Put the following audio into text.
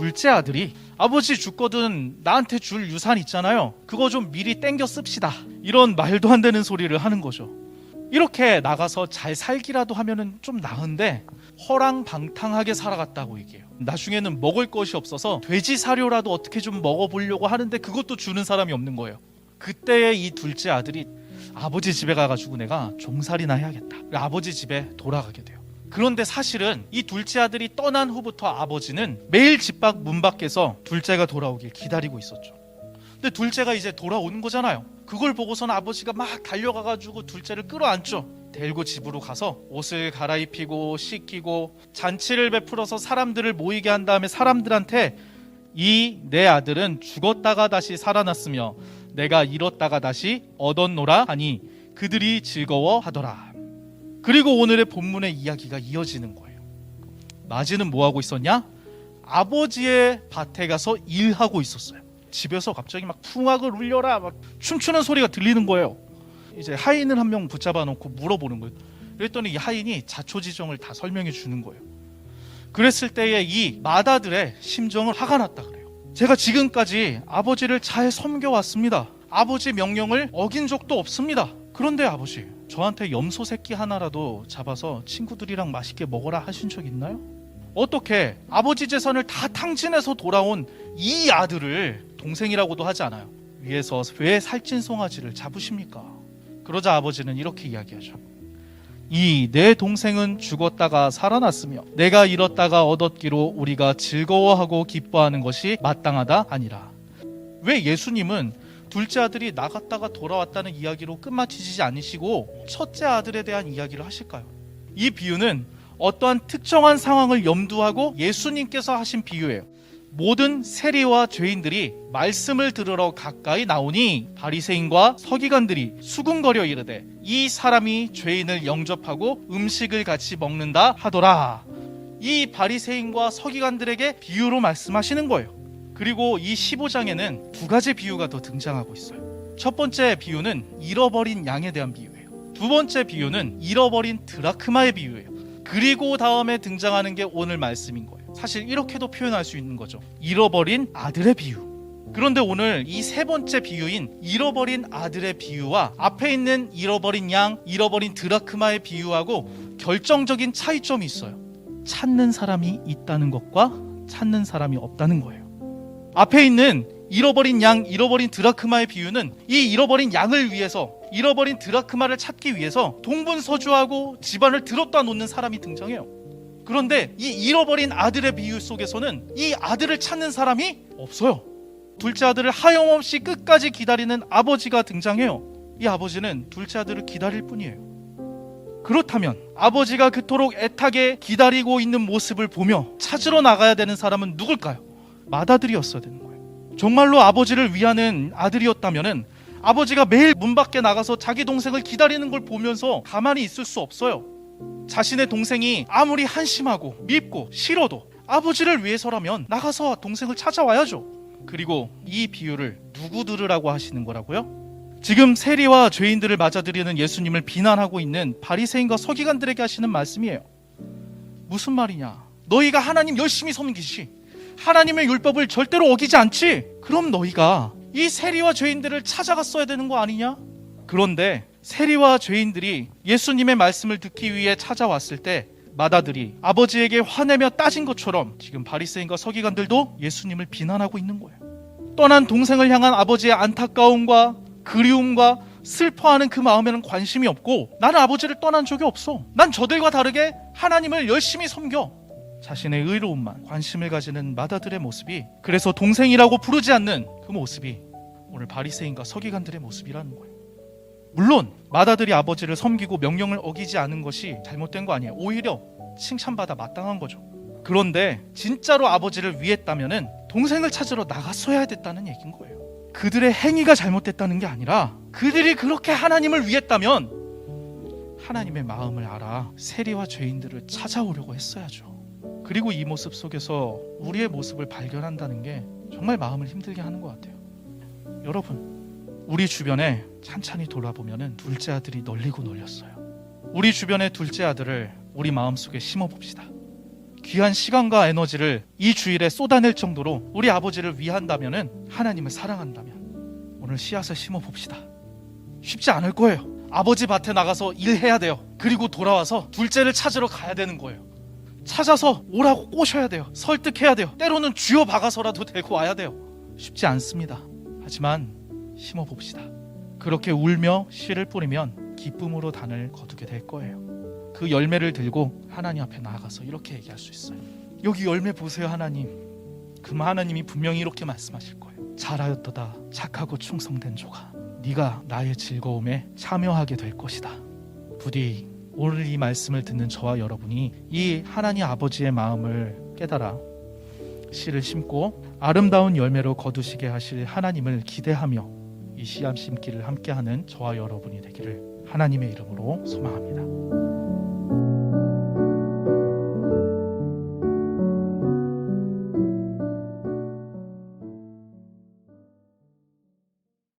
둘째 아들이 아버지 죽거든 나한테 줄 유산 있잖아요, 그거 좀 미리 땡겨 씁시다, 이런 말도 안 되는 소리를 하는 거죠. 이렇게 나가서 잘 살기라도 하면은 좀 나은데 허랑방탕하게 살아갔다고 얘기해요. 나중에는 먹을 것이 없어서 돼지 사료라도 어떻게 좀 먹어보려고 하는데 그것도 주는 사람이 없는 거예요. 그때에 이 둘째 아들이 아버지 집에 가가지고 내가 종살이나 해야겠다, 아버지 집에 돌아가게 돼요. 그런데 사실은 이 둘째 아들이 떠난 후부터 아버지는 매일 집 밖 문 밖에서 둘째가 돌아오길 기다리고 있었죠. 근데 둘째가 이제 돌아오는 거잖아요. 그걸 보고서는 아버지가 막 달려가가지고 둘째를 끌어안죠. 데리고 집으로 가서 옷을 갈아입히고 씻기고 잔치를 베풀어서 사람들을 모이게 한 다음에 사람들한테 이 내 아들은 죽었다가 다시 살아났으며 내가 잃었다가 다시 얻었노라 하니 그들이 즐거워하더라. 그리고 오늘의 본문의 이야기가 이어지는 거예요. 마지는 뭐하고 있었냐? 아버지의 밭에 가서 일하고 있었어요. 집에서 갑자기 막 풍악을 울려라 막 춤추는 소리가 들리는 거예요. 이제 하인을 한 명 붙잡아 놓고 물어보는 거예요. 그랬더니 이 하인이 자초지종을 다 설명해 주는 거예요. 그랬을 때에 이 맏아들의 심정은 화가 났다 그래요. 제가 지금까지 아버지를 잘 섬겨왔습니다. 아버지 명령을 어긴 적도 없습니다. 그런데 아버지, 저한테 염소 새끼 하나라도 잡아서 친구들이랑 맛있게 먹어라 하신 적 있나요? 어떻게 아버지 재산을 다 탕진해서 돌아온 이 아들을 동생이라고도 하지 않아요. 위에서 왜 살찐 송아지를 잡으십니까? 그러자 아버지는 이렇게 이야기하죠. 이 내 동생은 죽었다가 살아났으며 내가 잃었다가 얻었기로 우리가 즐거워하고 기뻐하는 것이 마땅하다 아니라. 왜 예수님은 둘째 아들이 나갔다가 돌아왔다는 이야기로 끝마치지 않으시고 첫째 아들에 대한 이야기를 하실까요? 이 비유는 어떠한 특정한 상황을 염두하고 예수님께서 하신 비유예요. 모든 세리와 죄인들이 말씀을 들으러 가까이 나오니 바리새인과 서기관들이 수군거려 이르되 이 사람이 죄인을 영접하고 음식을 같이 먹는다 하더라. 이 바리새인과 서기관들에게 비유로 말씀하시는 거예요. 그리고 이 15장에는 두 가지 비유가 더 등장하고 있어요. 첫 번째 비유는 잃어버린 양에 대한 비유예요. 두 번째 비유는 잃어버린 드라크마의 비유예요. 그리고 다음에 등장하는 게 오늘 말씀인 거예요. 사실 이렇게도 표현할 수 있는 거죠. 잃어버린 아들의 비유. 그런데 오늘 이 세 번째 비유인 잃어버린 아들의 비유와 앞에 있는 잃어버린 양, 잃어버린 드라크마의 비유하고 결정적인 차이점이 있어요. 찾는 사람이 있다는 것과 찾는 사람이 없다는 거예요. 앞에 있는 잃어버린 양, 잃어버린 드라크마의 비유는 이 잃어버린 양을 위해서, 잃어버린 드라크마를 찾기 위해서 동분서주하고 집안을 들었다 놓는 사람이 등장해요. 그런데 이 잃어버린 아들의 비유 속에서는 이 아들을 찾는 사람이 없어요. 둘째 아들을 하염없이 끝까지 기다리는 아버지가 등장해요. 이 아버지는 둘째 아들을 기다릴 뿐이에요. 그렇다면 아버지가 그토록 애타게 기다리고 있는 모습을 보며 찾으러 나가야 되는 사람은 누굴까요? 맏아들이었어야 되는 거예요. 정말로 아버지를 위하는 아들이었다면 아버지가 매일 문 밖에 나가서 자기 동생을 기다리는 걸 보면서 가만히 있을 수 없어요. 자신의 동생이 아무리 한심하고 밉고 싫어도 아버지를 위해서라면 나가서 동생을 찾아와야죠. 그리고 이 비유를 누구 들으라고 하시는 거라고요? 지금 세리와 죄인들을 맞아들이는 예수님을 비난하고 있는 바리새인과 서기관들에게 하시는 말씀이에요. 무슨 말이냐? 너희가 하나님 열심히 섬기지, 하나님의 율법을 절대로 어기지 않지? 그럼 너희가 이 세리와 죄인들을 찾아갔어야 되는 거 아니냐? 그런데 세리와 죄인들이 예수님의 말씀을 듣기 위해 찾아왔을 때 맏아들이 아버지에게 화내며 따진 것처럼 지금 바리새인과 서기관들도 예수님을 비난하고 있는 거예요. 떠난 동생을 향한 아버지의 안타까움과 그리움과 슬퍼하는 그 마음에는 관심이 없고, 나는 아버지를 떠난 적이 없어, 난 저들과 다르게 하나님을 열심히 섬겨, 자신의 의로움만 관심을 가지는 맏아들의 모습이, 그래서 동생이라고 부르지 않는 그 모습이 오늘 바리새인과 서기관들의 모습이라는 거예요. 물론 맏아들이 아버지를 섬기고 명령을 어기지 않은 것이 잘못된 거 아니에요. 오히려 칭찬받아 마땅한 거죠. 그런데 진짜로 아버지를 위했다면 동생을 찾으러 나갔어야 됐다는 얘기인 거예요. 그들의 행위가 잘못됐다는 게 아니라 그들이 그렇게 하나님을 위했다면 하나님의 마음을 알아 세리와 죄인들을 찾아오려고 했어야죠. 그리고 이 모습 속에서 우리의 모습을 발견한다는 게 정말 마음을 힘들게 하는 것 같아요. 여러분, 우리 주변에 찬찬히 돌아보면 둘째 아들이 널리고 널렸어요. 우리 주변의 둘째 아들을 우리 마음속에 심어봅시다. 귀한 시간과 에너지를 이 주일에 쏟아낼 정도로 우리 아버지를 위한다면은, 하나님을 사랑한다면 오늘 씨앗을 심어봅시다. 쉽지 않을 거예요. 아버지 밭에 나가서 일해야 돼요. 그리고 돌아와서 둘째를 찾으러 가야 되는 거예요. 찾아서 오라고 꼬셔야 돼요. 설득해야 돼요. 때로는 쥐어 박아서라도 데리고 와야 돼요. 쉽지 않습니다. 하지만 심어봅시다. 그렇게 울며 씨를 뿌리면 기쁨으로 단을 거두게 될 거예요. 그 열매를 들고 하나님 앞에 나아가서 이렇게 얘기할 수 있어요. 여기 열매 보세요 하나님. 그럼 하나님이 분명히 이렇게 말씀하실 거예요. 잘하였도다 착하고 충성된 조가, 네가 나의 즐거움에 참여하게 될 것이다. 부디 오늘 이 말씀을 듣는 저와 여러분이 이 하나님 아버지의 마음을 깨달아 씨를 심고 아름다운 열매로 거두시게 하실 하나님을 기대하며 이 씨앗 심기를 함께하는 저와 여러분이 되기를 하나님의 이름으로 소망합니다.